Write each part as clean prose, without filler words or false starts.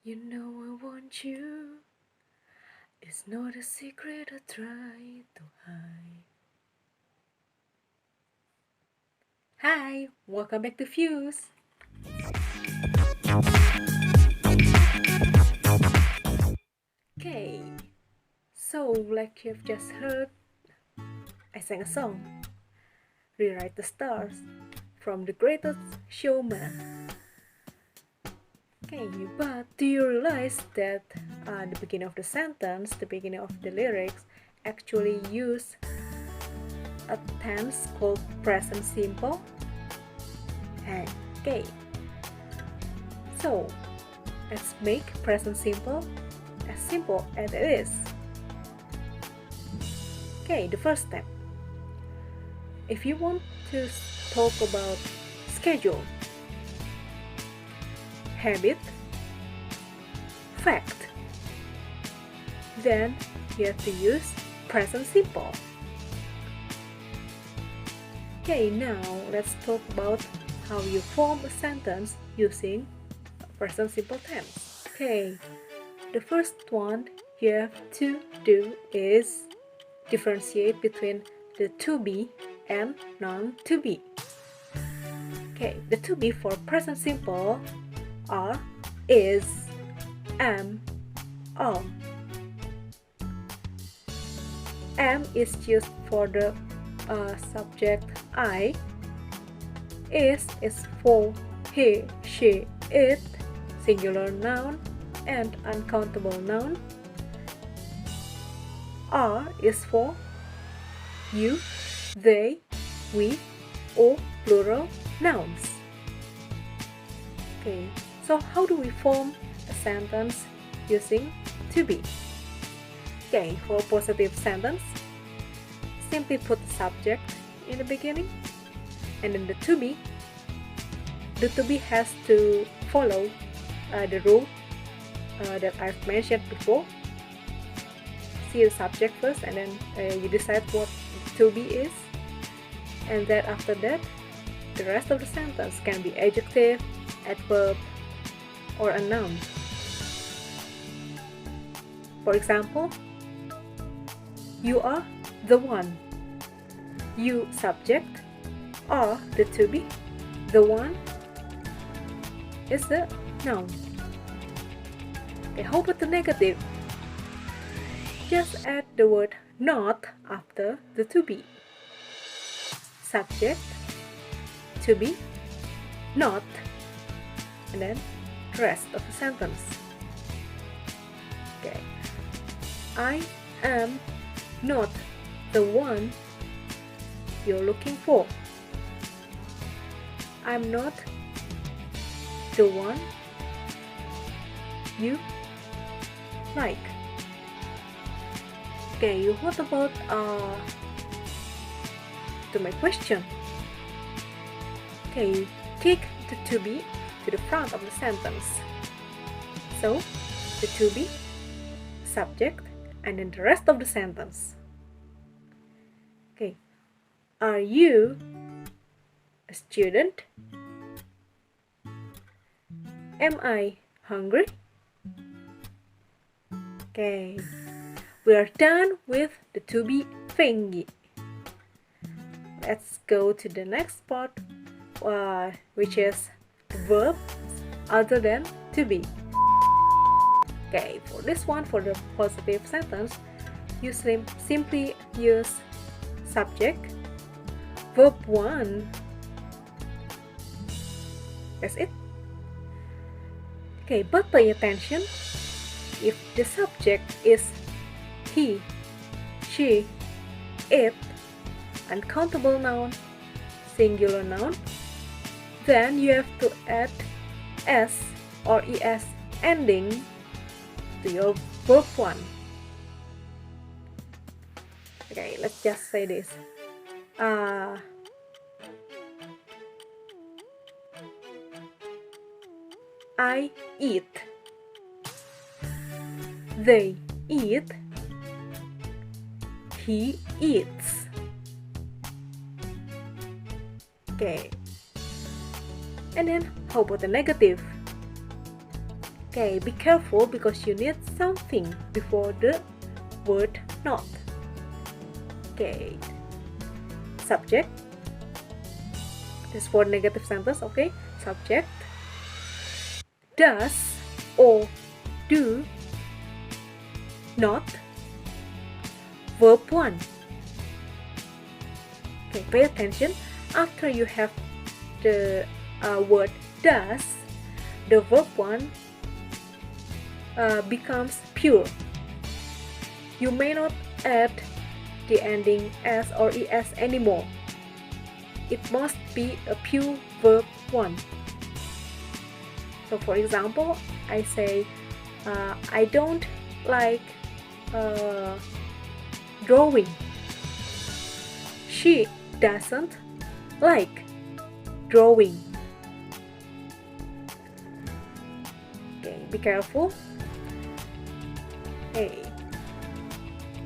You know I want you. It's not a secret I try to hide. Hi, welcome back to Fuse. Okay, so like you've just heard, I sang a song, Rewrite the Stars, from The Greatest Showman. Okay, but do you realize that the beginning of the sentence, the beginning of the lyrics, actually use a tense called present simple? Okay, so let's make present simple as it is. Okay, the first step. If you want to talk about schedule, habit, fact, then you have to use present simple. Okay, now let's talk about how you form a sentence using present simple tense. Okay, the first one you have to do is differentiate between the to be and non-to be. Okay, the to be for present simple are is, am, are. Am is used for the subject I. Is for he, she, it, singular noun and uncountable noun. Are is for you, they, we, or plural nouns. Okay, so how do we form a sentence using to be? Okay, for a positive sentence, simply put the subject in the beginning, and then the to be has to follow the rule that I've mentioned before. See the subject first, and then you decide what to be is, and then after that, the rest of the sentence can be adjective, adverb, or a noun. For example, you are the one. You subject are the to be. The one is the noun. Okay, how about the negative? Just add the word not after the to be. Subject, to be, not, and then the rest of the sentence. Okay, I am not the one you're looking for. I'm not the one you like. Okay, what about to my question? Okay, kick the to be to the front of the sentence. So, the to be, subject, and then the rest of the sentence. Okay, are you a student? Am I hungry? Okay, we are done with the to be thingy. Let's go to the next part, which is verbs other than to be. Okay, for this one, for the positive sentence, you simply use subject, verb 1. That's it. Okay, but pay attention. If the subject is he, she, it, uncountable noun, singular noun, then you have to add s or es ending to your verb 1. Okay, let's just say this. I eat. They eat. He eats. Okay. And then how about the negative? Okay, be careful because you need something before the word not. Okay, subject. This for negative sentence, okay? Subject. Does or do not. Verb 1. Okay, pay attention. After you have the word does, the verb 1 becomes pure. You may not add the ending s or es anymore. It must be a pure verb 1. So for example, I say, I don't like drawing. She doesn't like drawing. Okay, be careful. Okay,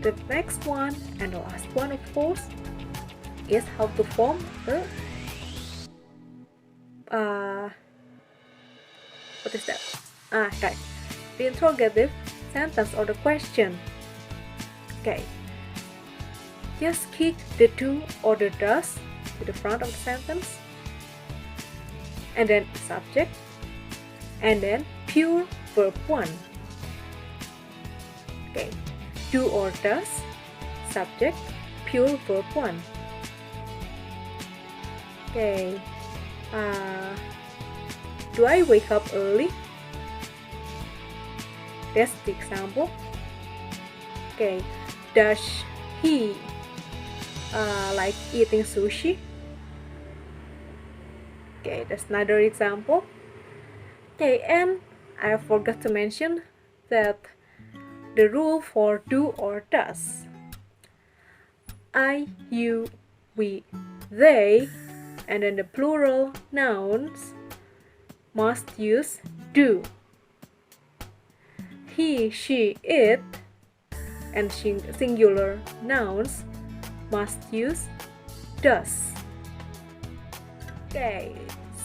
the next one and the last one, of course, is how to form what is that? Right, the interrogative sentence or the question. Okay, just kick the do or the does to the front of the sentence, and then subject, and then pure verb 1. Okay, do or does, subject, pure verb 1. Okay, do I wake up early? That's the example. Okay, does he like eating sushi? Okay, that's another example. Okay, and I forgot to mention that the rule for do or does. I, you, we, they, and then the plural nouns must use do. He, she, it, and singular nouns must use does. Okay,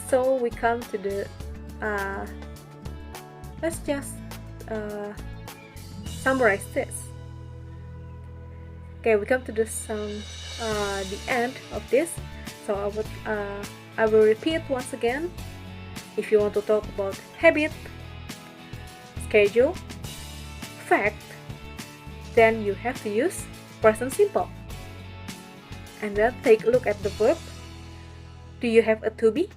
so we come to the let's just summarize this. Okay, we come to the end of this. So I will repeat once again. If you want to talk about habit, schedule, fact, then you have to use present simple. And then take a look at the verb. Do you have a to be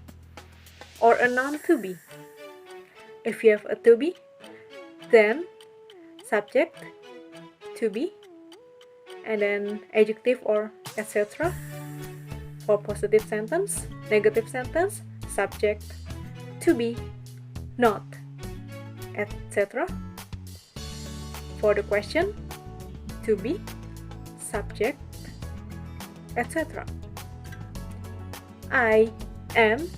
or a noun to be? If you have a to be, then subject, to be, and then adjective or etc. For positive sentence, negative sentence, subject, to be, not, etc. For the question, to be, subject, etc. I am,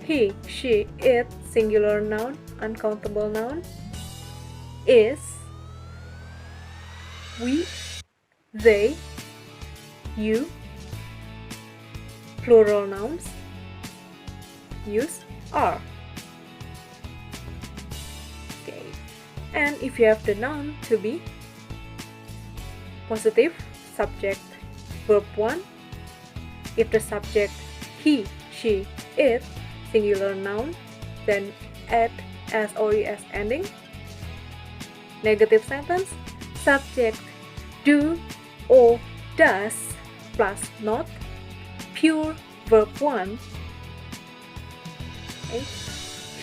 he, she, it, singular noun, uncountable noun, is, we, they, you, plural nouns, use are. Okay, and if you have the noun to be, positive, subject, verb 1. If the subject he, she, it, singular noun, then add s or es ending. Negative sentence, subject, do or does plus not, pure verb 1. Okay.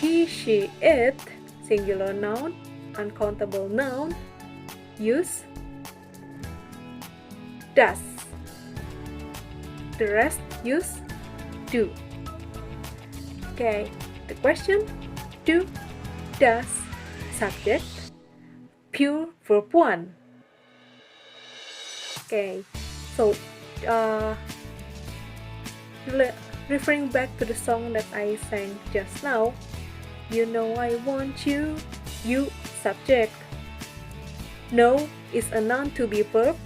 He, she, it, singular noun, uncountable noun, use does. The rest use do. Okay, the question, do, does, subject, pure verb 1. Okay, so referring back to the song that I sang just now, you know I want you, you, subject. Know is a noun to be verb,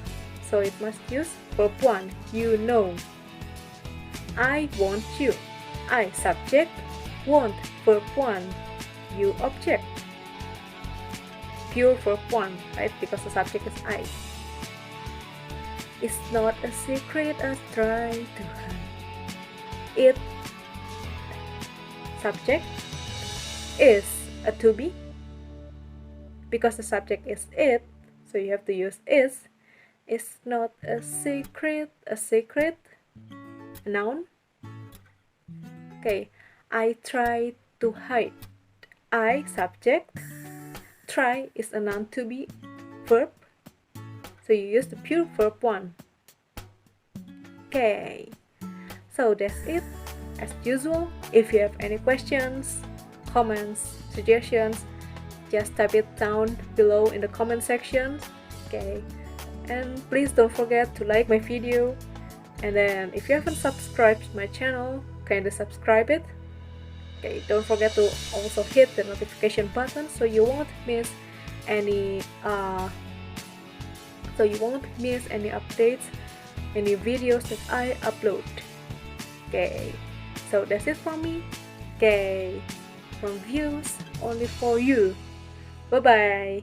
so it must use verb 1, you know. I want you, I, subject, want, verb 1, you, object. pure verb 1, right? Because the subject is I. It's not a secret I try to hide. It, subject, is a to be. Because the subject is it, so you have to use is. It's not a secret, noun. Okay, I try to hide. I, subject. Try is a noun to be, verb. So you use the pure verb 1. Okay, so that's it. As usual, if you have any questions, comments, suggestions, just type it down below in the comment section. Okay, and please don't forget to like my video, and then if you haven't subscribed my channel, kindly subscribe it. Okay, don't forget to also hit the notification button so you won't miss any updates, any videos that I upload. Okay, so that's it from me. Okay, from views only for you. Bye bye.